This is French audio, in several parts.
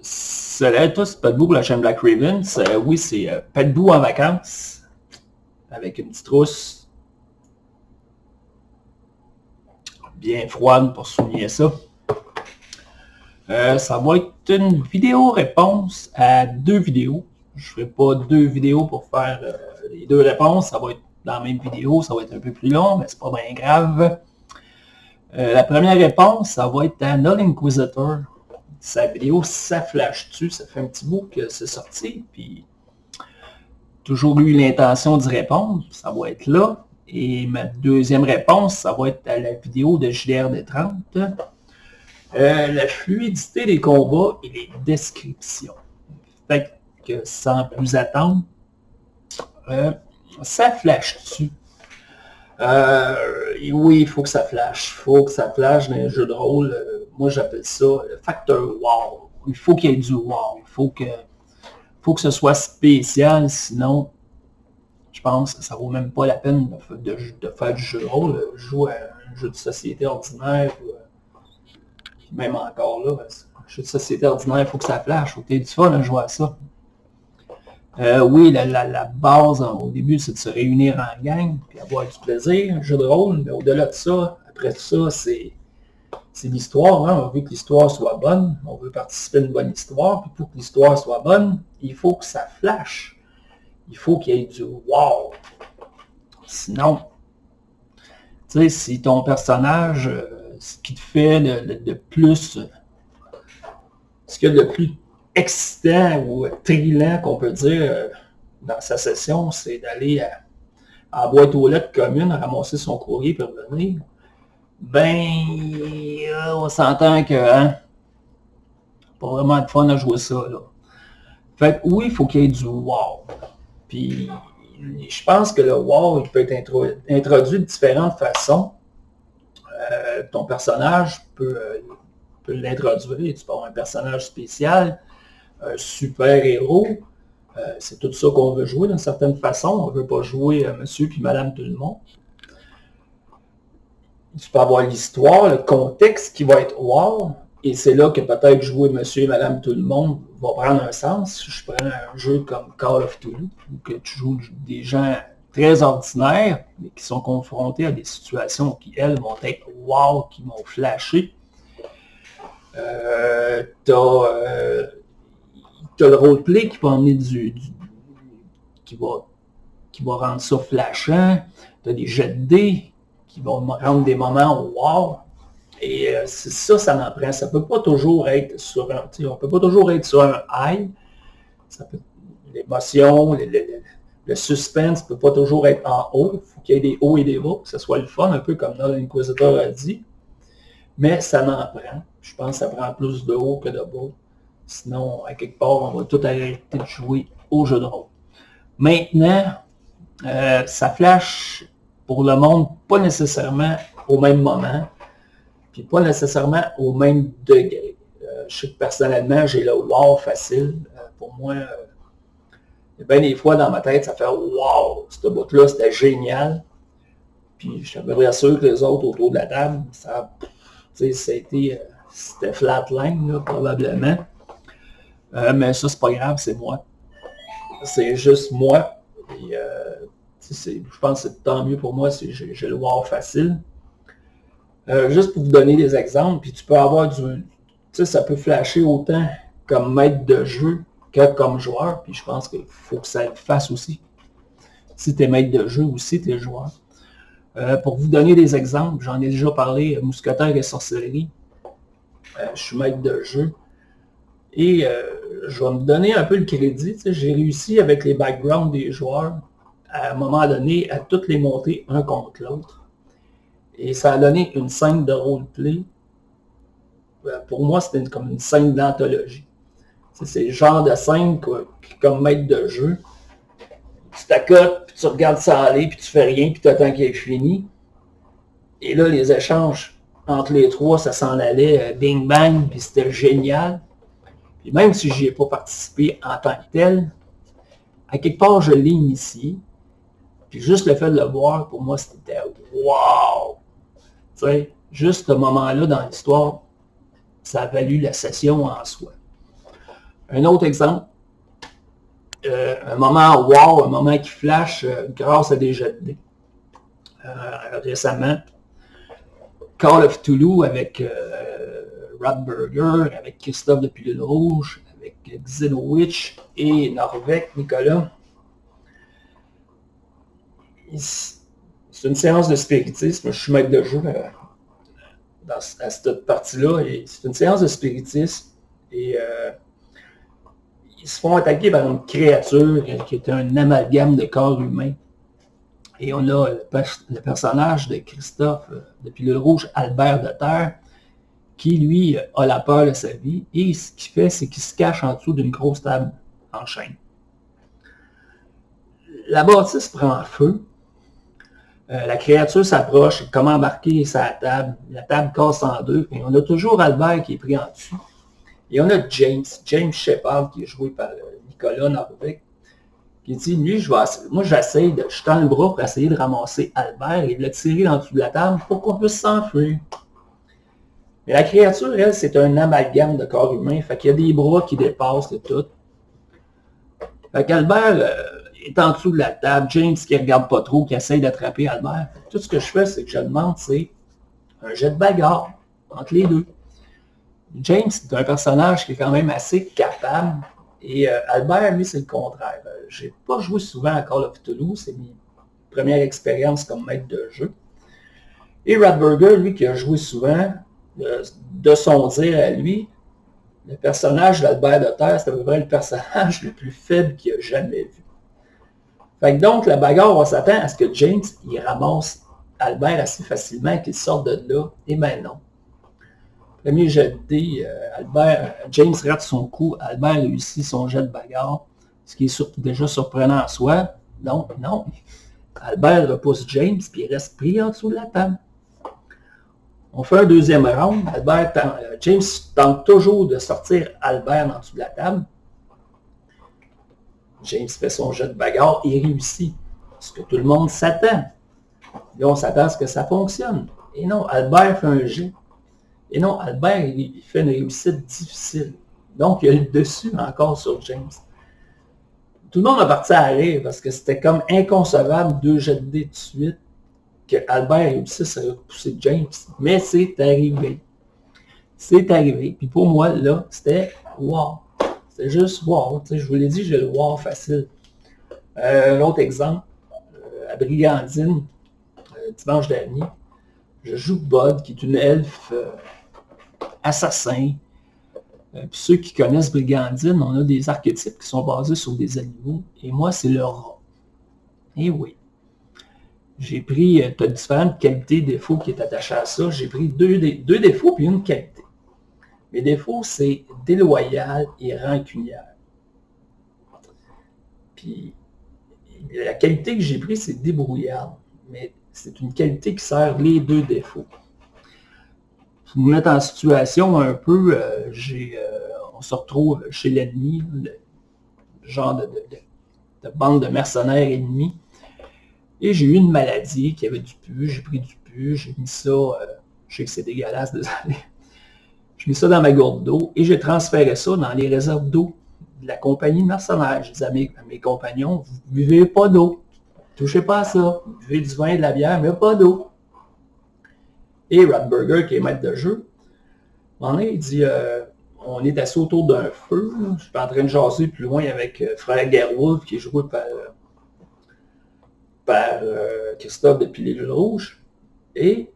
Salut à tous, Pat Bou pour la chaîne Black Ravens. Oui, c'est Pat Bou en vacances, avec une petite rousse bien froide pour souligner ça. Ça va être une vidéo réponse à deux vidéos. Je ne ferai pas deux vidéos pour faire les deux réponses. Ça va être dans la même vidéo, ça va être un peu plus long, mais c'est pas bien grave. La première réponse, ça va être à Null Inquisitor. Sa vidéo, ça flash dessus, ça fait un petit bout que c'est sorti, puis toujours eu l'intention d'y répondre, ça va être là. Et ma deuxième réponse, ça va être à la vidéo de JDR30. La fluidité des combats et les descriptions. Fait que sans plus attendre, ça flash dessus. Oui, il faut que ça flash. Il faut que ça flash dans les jeux de rôle. Moi, j'appelle ça le facteur wow. Il faut qu'il y ait du wow. Il faut que ce soit spécial, sinon, je pense que ça vaut même pas la peine de faire du jeu de rôle. Jouer à un jeu de société ordinaire, même encore là, un jeu de société ordinaire, il faut que ça flash. Il faut que tu aies du fun à jouer à ça. Oui, la base au début, c'est de se réunir en gang et avoir du plaisir, un jeu de rôle, mais au-delà de ça, après ça, c'est l'histoire. Hein? On veut que l'histoire soit bonne, on veut participer à une bonne histoire, puis pour que l'histoire soit bonne, il faut que ça flash. Il faut qu'il y ait du wow. Sinon, tu sais, si ton personnage, ce qui te fait le plus, ce qu'il y a de plus excitant ou trillant qu'on peut dire dans sa session, c'est d'aller à la boîte aux lettres commune, ramasser son courrier pour revenir, ben, on s'entend que, hein, pas vraiment de fun à jouer ça, là. Fait que oui, il faut qu'il y ait du wow. Puis, je pense que le wow, il peut être introduit de différentes façons. Ton personnage peut l'introduire. Tu peux avoir un personnage spécial, un super-héros. C'est tout ça qu'on veut jouer d'une certaine façon. On ne veut pas jouer monsieur puis madame tout le monde. Tu peux avoir l'histoire, le contexte qui va être wow. Et c'est là que peut-être jouer monsieur et madame tout le monde va prendre un sens. Je prends un jeu comme Call of Duty, où que tu joues des gens très ordinaires, mais qui sont confrontés à des situations qui, elles, vont être wow, qui m'ont flashé. T'as le roleplay qui va emmener qui va rendre ça flashant. T'as des jets de dés qui vont rendre des moments wow. Et ça m'en prend. Ça peut pas toujours être sur un... On peut pas toujours être sur un high. L'émotion, le suspense ne peut pas toujours être en haut. Il faut qu'il y ait des hauts et des bas, que ce soit le fun, un peu comme Null Inquisitor a dit. Mais ça m'en prend. Je pense que ça prend plus de haut que de bas. Sinon, à quelque part, on va tout arrêter de jouer au jeu de rôle. Maintenant, ça flash pour le monde, pas nécessairement au même moment, puis pas nécessairement au même degré. Je sais que personnellement, j'ai le wow facile. Pour moi, bien des fois dans ma tête, ça fait wow, ce bout-là, c'était génial. Puis je suis à peu près sûr que les autres autour de la table, c'était flatline, là, probablement. Mais ça, c'est pas grave, c'est moi. C'est juste moi. Et, je pense que c'est tant mieux pour moi si j'ai le wow facile. Juste pour vous donner des exemples, puis tu peux avoir ça peut flasher autant comme maître de jeu que comme joueur, puis je pense qu'il faut que ça le fasse aussi. Si tu es maître de jeu aussi, tu es joueur. Pour vous donner des exemples, j'en ai déjà parlé, mousquetaire et sorcellerie. Je suis maître de jeu. Et je vais me donner un peu le crédit. J'ai réussi avec les backgrounds des joueurs, à un moment donné, à toutes les monter un contre l'autre. Et ça a donné une scène de roleplay. Pour moi, c'était comme une scène d'anthologie. C'est le genre de scène comme maître de jeu. Tu t'accotes, puis tu regardes ça aller, puis tu fais rien, puis tu attends qu'il ait fini. Et là, les échanges entre les trois, ça s'en allait bing bang, puis c'était génial. Puis même si je n'y ai pas participé en tant que tel, à quelque part, je l'ai initié. Puis juste le fait de le voir, pour moi, c'était wow! Tu sais, juste ce moment-là dans l'histoire, ça a valu la session en soi. Un autre exemple, un moment wow, un moment qui flash grâce à des jets de dés. Récemment, Call of Toulouse avec Ratburger, avec Christophe de Pilule Rouge, avec Xenowitch et Norvège, Nicolas. C'est une séance de spiritisme. Je suis maître de jeu à cette partie-là. C'est une séance de spiritisme. Et ils se font attaquer par une créature qui est un amalgame de corps humain. Et on a le personnage de Christophe de Pilule Rouge, Albert de Terre, qui, lui, a la peur de sa vie. Et ce qu'il fait, c'est qu'il se cache en dessous d'une grosse table en chaîne. La bâtisse prend feu. La créature s'approche, comment embarquer sa table. La table casse en deux. Et on a toujours Albert qui est pris en dessous. Et on a James Shepard, qui est joué par Nicolas Norvège, qui dit, lui, moi j'essaie de jeter le bras pour essayer de ramasser Albert et de le tirer dans le dessous de la table pour qu'on puisse s'enfuir. Mais la créature, elle, c'est un amalgame de corps humain. Fait qu'il y a des bras qui dépassent et tout. Fait qu'Albert est en dessous de la table. James qui regarde pas trop, qui essaye d'attraper Albert. Tout ce que je fais, c'est que je demande, c'est un jet de bagarre entre les deux. James, c'est un personnage qui est quand même assez capable. Et Albert, lui, c'est le contraire. J'ai pas joué souvent à Call of Toulouse. C'est mes premières expériences comme maître de jeu. Et Ratburger, lui, qui a joué souvent, de son dire à lui, le personnage d'Albert de Terre, c'est à peu près le personnage le plus faible qu'il a jamais vu. Fait que donc, la bagarre, on s'attend à ce que James, il ramasse Albert assez facilement, qu'il sorte de là. Et ben non. Premier jet de dés, James rate son coup, Albert réussit son jet de bagarre, ce qui est déjà surprenant en soi. Donc, non. Albert repousse James, puis il reste pris en dessous de la table. On fait un deuxième round. James tente toujours de sortir Albert en dessous de la table. James fait son jet de bagarre et réussit. Ce que tout le monde s'attend. Là, on s'attend à ce que ça fonctionne. Et non, Albert fait un jet. Et non, Albert, il fait une réussite difficile. Donc, il a le dessus encore sur James. Tout le monde a parti à rire parce que c'était comme inconcevable, 2 jets de dés de suite, que Albert réussisse à repousser James. Mais c'est arrivé. C'est arrivé. Puis pour moi, là, c'était wow. C'était juste wow. Je vous l'ai dit, j'ai le wow facile. Un autre exemple, à Brigandine, dimanche dernier, je joue Bud, qui est une elfe assassin. Puis ceux qui connaissent Brigandine, on a des archétypes qui sont basés sur des animaux. Et moi, c'est le rat. Et oui. J'ai pris, tu as différentes qualités, défauts qui est attaché à ça. J'ai pris deux défauts puis une qualité. Mes défauts, c'est déloyal et rancunière. Puis la qualité que j'ai prise, c'est débrouillard. Mais c'est une qualité qui sert les deux défauts. Pour nous mettre en situation un peu, on se retrouve chez l'ennemi, le genre de bande de mercenaires ennemis. Et j'ai eu une maladie qui avait du pu, j'ai pris du pu, j'ai mis ça, je sais que c'est dégueulasse, désolé. J'ai mis ça dans ma gourde d'eau et j'ai transféré ça dans les réserves d'eau de la compagnie de mercenaires. Je disais à mes compagnons, vous ne buvez pas d'eau, touchez pas à ça, vous buvez du vin et de la bière, mais pas d'eau. Et Ratburger, qui est maître de jeu, il dit, on est assis autour d'un feu, là. Je suis en train de jaser plus loin avec frère Gerwolf, qui est joué par Christophe de Pilule Rouge, et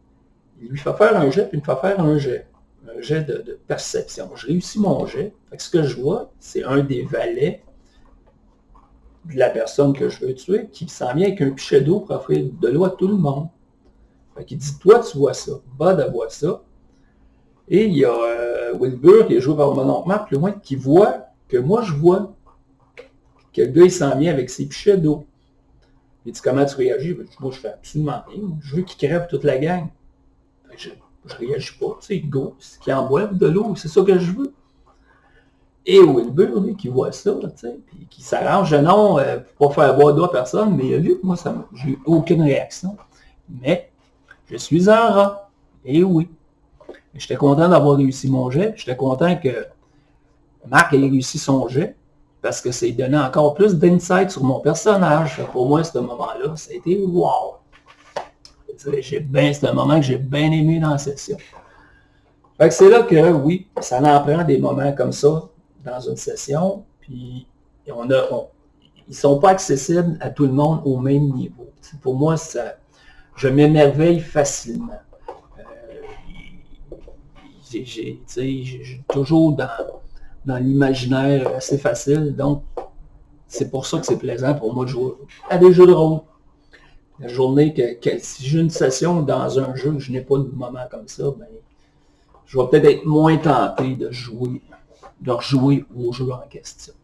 il lui fait faire un jet, puis il me fait faire un jet de perception. Je réussis mon jet. Fait que ce que je vois, c'est un des valets de la personne que je veux tuer qui s'en vient avec un pichet d'eau pour offrir de l'eau à tout le monde. Fait qu'il dit, toi, tu vois ça. Bud voit ça. Et il y a Wilbur, qui est joué par mon oncle Marc, plus loin, qui voit que moi, je vois que le gars, il s'en vient avec ses pichets d'eau. Il dit, comment tu réagis? Moi, je fais absolument rien. Je veux qu'il crève toute la gang. Je réagis pas. Tu sais, go, c'est qu'il en boive de l'eau, c'est ça que je veux. Et Wilbur, lui, qui voit ça, tu sais, puis qui s'arrange, non, pour pas faire boire d'eau à personne, mais il a vu que moi, j'ai eu aucune réaction. Mais je suis un rat. Et oui. J'étais content d'avoir réussi mon jet. J'étais content que Marc a réussi son jet parce que ça lui donnait encore plus d'insight sur mon personnage. Pour moi, ce moment-là, ça a été wow! C'est un moment que j'ai bien aimé dans la session. Fait que c'est là que, oui, ça en prend des moments comme ça dans une session, puis ils ne sont pas accessibles à tout le monde au même niveau. Pour moi, je m'émerveille facilement. J'ai toujours dans l'imaginaire assez facile, donc c'est pour ça que c'est plaisant pour moi de jouer à des jeux de rôle. La journée si j'ai une session dans un jeu, je n'ai pas de moment comme ça, ben, je vais peut-être être moins tenté de rejouer au jeu en question.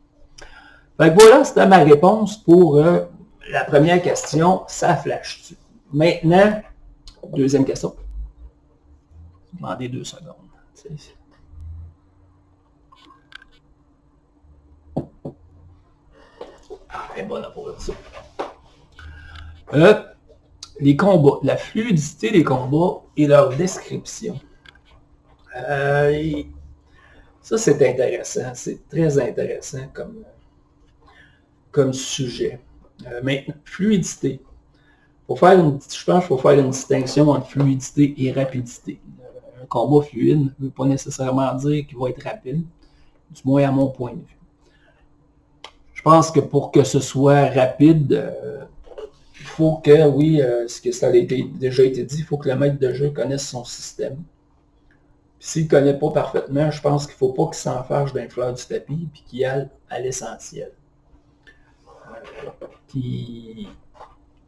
Fait que voilà, c'était ma réponse pour la première question, ça flash-tu? Maintenant, deuxième question. Demandez 2 secondes. Ah, elle est bonne pour ça. Les combats, la fluidité des combats et leur description. Ça, c'est intéressant. C'est très intéressant comme sujet. Maintenant, fluidité. Je pense qu'il faut faire une distinction entre fluidité et rapidité. Un combat fluide ne veut pas nécessairement dire qu'il va être rapide, du moins à mon point de vue. Je pense que pour que ce soit rapide, il faut que, oui, ce que ça a déjà été dit, il faut que le maître de jeu connaisse son système. S'il ne connaît pas parfaitement, je pense qu'il ne faut pas qu'il s'enfarge d'un fleur du tapis et qu'il aille à l'essentiel.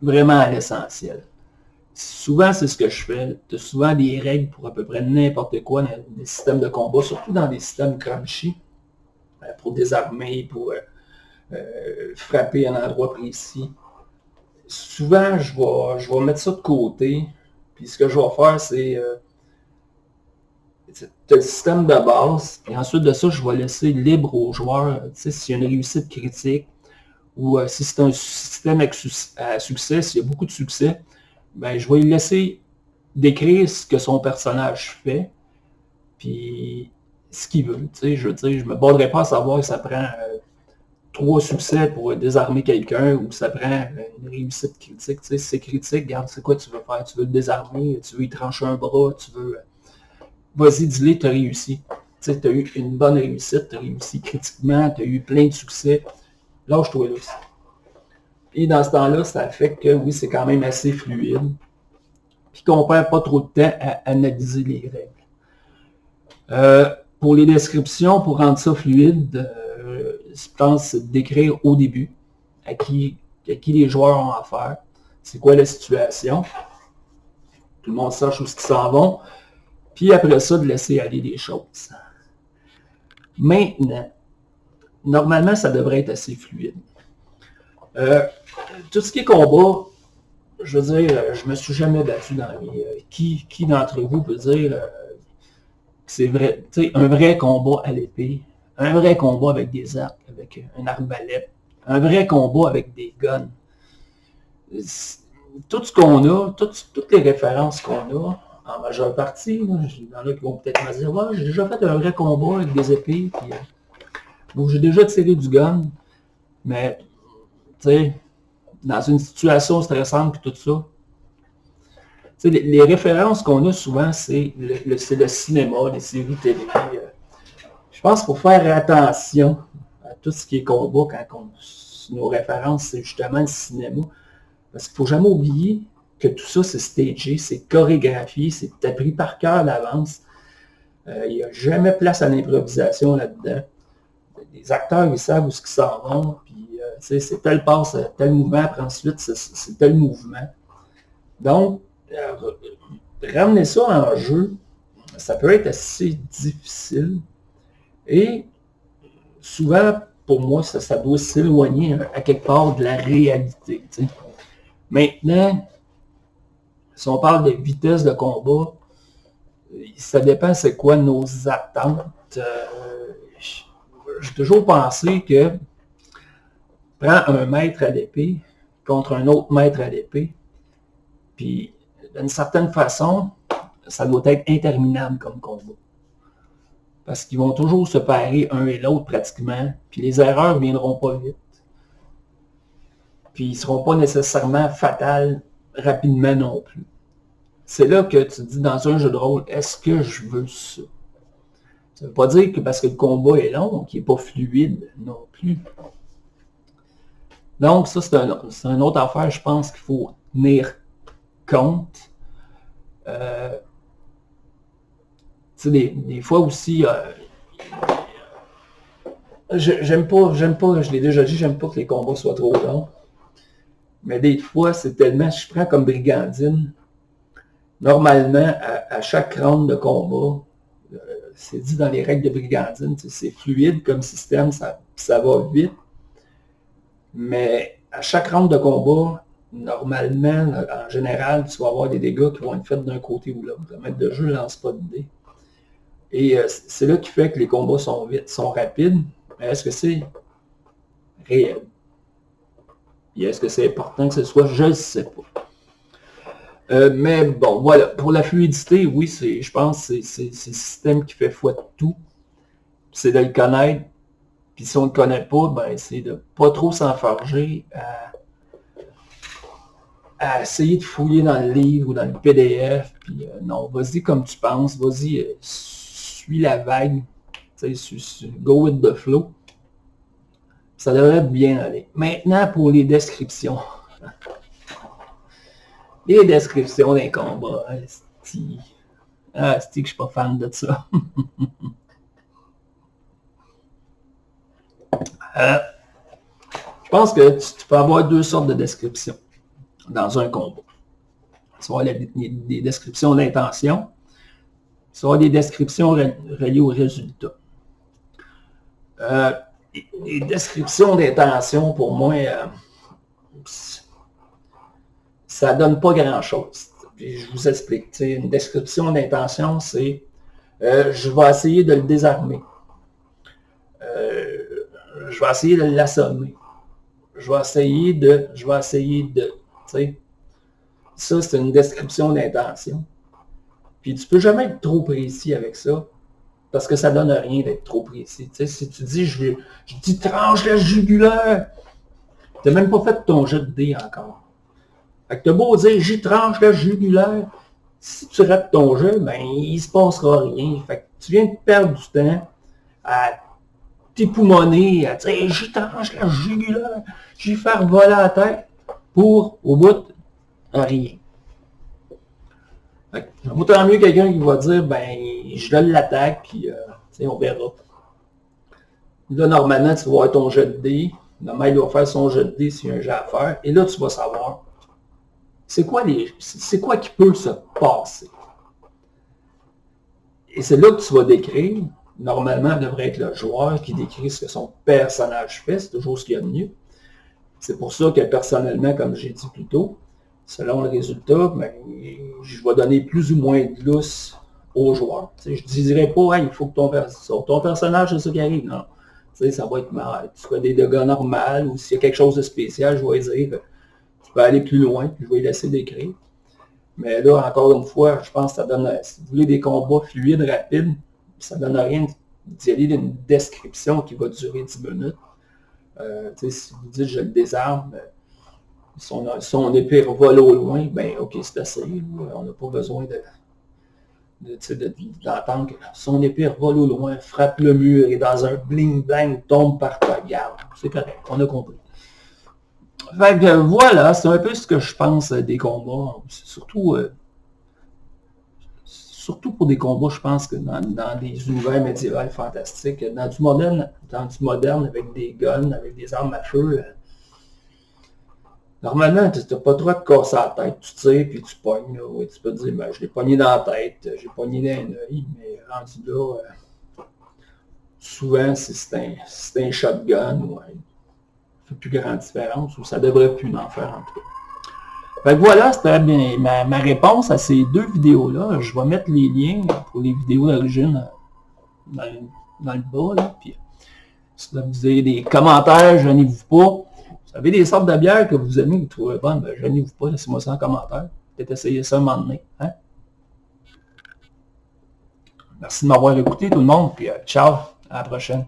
Vraiment à l'essentiel. Souvent, c'est ce que je fais. Tu as souvent des règles pour à peu près n'importe quoi dans des systèmes de combat, surtout dans des systèmes crunchy, pour désarmer, pour frapper à un endroit précis. Souvent, je vais mettre ça de côté. Puis ce que je vais faire, c'est tu as le système de base, et ensuite de ça, je vais laisser libre aux joueurs, s'il y a une réussite critique, ou si c'est un système à succès, s'il y a beaucoup de succès, ben, je vais lui laisser décrire ce que son personnage fait, puis ce qu'il veut. Je veux dire, je me borderai pas à savoir que ça prend 3 succès pour désarmer quelqu'un, ou ça prend une réussite critique. Si c'est critique, regarde, c'est quoi tu veux faire? Tu veux le désarmer, tu veux y trancher un bras, tu veux... Vas-y, dis-le, tu as réussi. Tu as eu une bonne réussite, tu as réussi critiquement, tu as eu plein de succès. Lâche-toi là aussi. Et dans ce temps-là, ça fait que oui, c'est quand même assez fluide. Puis qu'on ne perd pas trop de temps à analyser les règles. Pour les descriptions, pour rendre ça fluide, je pense c'est de décrire au début à qui les joueurs ont affaire. C'est quoi la situation. Tout le monde sache où ils s'en vont. Puis après ça, de laisser aller les choses. Maintenant, normalement, ça devrait être assez fluide. Tout ce qui est combat, je veux dire, je me suis jamais battu dans la vie. Qui d'entre vous peut dire que c'est vrai, un vrai combat à l'épée, un vrai combat avec des arcs, avec un arbalète, un vrai combat avec des guns. Tout ce qu'on a, toutes les références qu'on a, en majeure partie, il y en a qui vont peut-être me dire, ouais, j'ai déjà fait un vrai combat avec des épées, puis donc j'ai déjà tiré du gun, mais tu sais, dans une situation stressante et tout ça, les références qu'on a souvent, c'est le cinéma, les séries télé. Je pense qu'il faut faire attention à tout ce qui est combat quand nos références, c'est justement le cinéma. Parce qu'il ne faut jamais oublier que tout ça, c'est stagé, c'est chorégraphié, c'est appris par cœur d'avance. Il n'y a jamais place à l'improvisation là-dedans. Les acteurs, ils savent où ils s'en vont, puis c'est tel passe, tel mouvement, après ensuite, c'est tel mouvement. Donc, ramener ça en jeu, ça peut être assez difficile. Et souvent, pour moi, ça doit s'éloigner à quelque part de la réalité. T'sais. Maintenant, si on parle de vitesse de combat, ça dépend c'est quoi nos attentes. J'ai toujours pensé que prends un maître à l'épée contre un autre maître à l'épée, puis d'une certaine façon, ça doit être interminable comme combat. Parce qu'ils vont toujours se parer un et l'autre pratiquement, puis les erreurs ne viendront pas vite. Puis ils ne seront pas nécessairement fatales rapidement non plus. C'est là que tu te dis dans un jeu de rôle, est-ce que je veux ça? Ça ne veut pas dire que parce que le combat est long, qu'il n'est pas fluide non plus. Donc ça, c'est une autre affaire, je pense qu'il faut tenir compte. Des fois aussi, j'aime pas, je l'ai déjà dit, j'aime pas que les combats soient trop longs. Mais des fois, c'est tellement, je prends comme brigandine, normalement, à chaque round de combat, c'est dit dans les règles de brigandine, c'est fluide comme système, ça va vite. Mais à chaque round de combat, normalement, en général, tu vas avoir des dégâts qui vont être faits d'un côté ou l'autre. Le maître de jeu ne lance pas de dés. Et c'est là qui fait que les combats sont vite, sont rapides. Mais est-ce que c'est réel? Et est-ce que c'est important que ce soit? Je ne sais pas. Mais bon, voilà. Pour la fluidité, oui, je pense que c'est le système qui fait foi de tout. C'est de le connaître. Puis si on ne le connaît pas, ben c'est de pas trop s'enfarger à essayer de fouiller dans le livre ou dans le PDF. Puis non, vas-y comme tu penses. Vas-y, suis la vague. Go with the flow. Ça devrait bien aller. Maintenant, pour les descriptions. Les descriptions des combats. C'est que je suis pas fan de ça. Je pense que tu peux avoir deux sortes de descriptions dans un combat. Tu vas avoir des descriptions d'intention. Tu vas avoir des descriptions reliées au résultat. Les descriptions d'intention, pour moi, ça donne pas grand-chose. Je vous explique. Une description d'intention, c'est je vais essayer de le désarmer. Je vais essayer de l'assommer. Je vais essayer de. Ça, c'est une description d'intention. Puis tu peux jamais être trop précis avec ça. Parce que ça donne rien d'être trop précis. Si tu dis, je dis tranche la jugulaire, tu n'as même pas fait ton jet de dés encore. Fait que t'as beau dire, j'y tranche la jugulaire, si tu rates ton jeu, ben il se passera rien. Fait que tu viens de perdre du temps à t'époumoner, à dire, j'y tranche la jugulaire, j'y faire voler la tête, pour, au bout, rien. Autant mieux quelqu'un qui va dire, ben, je l'attaque, puis on verra. Là, normalement, tu vas avoir ton jet de dés. Le maître doit faire son jet de dés s'il y a un jet à faire. Et là, tu vas savoir, c'est quoi qui peut se passer. Et c'est là que tu vas décrire. Normalement, il devrait être le joueur qui décrit ce que son personnage fait. C'est toujours ce qu'il y a de mieux. C'est pour ça que personnellement, comme j'ai dit plus tôt, selon le résultat, ben, je vais donner plus ou moins de lousse aux joueurs. Je ne dirais pas, hey, il faut que ton personnage, c'est ça qui arrive. Non. Ça va être mal. Tu feras des dégâts normaux, ou s'il y a quelque chose de spécial, je vais dire, tu peux aller plus loin, puis je vais laisser décrire. Mais là, encore une fois, je pense que ça donne, si vous voulez des combats fluides, rapides, ça ne donne rien d'y aller d'une description qui va durer 10 minutes. Si vous dites, je le désarme, son épée vole au loin, ben ok, c'est assez. On n'a pas besoin d'entendre que son épée vole au loin, frappe le mur et dans un bling-blang tombe par terre. Garde, c'est correct, on a compris. Fait que voilà, c'est un peu ce que je pense des combats. Surtout pour des combats, je pense que dans des univers médiévaux fantastiques, dans du moderne avec des guns, avec des armes à feu. Normalement, tu n'as pas trop de casser à la tête, tu tires puis tu pognes. Là. Oui, tu peux te dire, ben, je l'ai pogné dans la tête, j'ai pogné dans un œil, mais rendu là, souvent, si c'est un shotgun, ouais, ça fait plus grande différence, ou ça devrait plus en faire en tout cas. Fait que voilà, c'était ma réponse à ces deux vidéos-là. Je vais mettre les liens pour les vidéos d'origine dans le bas. Là, puis, si vous avez des commentaires, gênez-vous pas. Vous avez des sortes de bières que vous aimez, que vous trouvez bonnes, ben gênez-vous pas, laissez-moi ça en commentaire. Peut-être essayer ça un moment donné. Hein? Merci de m'avoir écouté tout le monde, puis ciao, à la prochaine.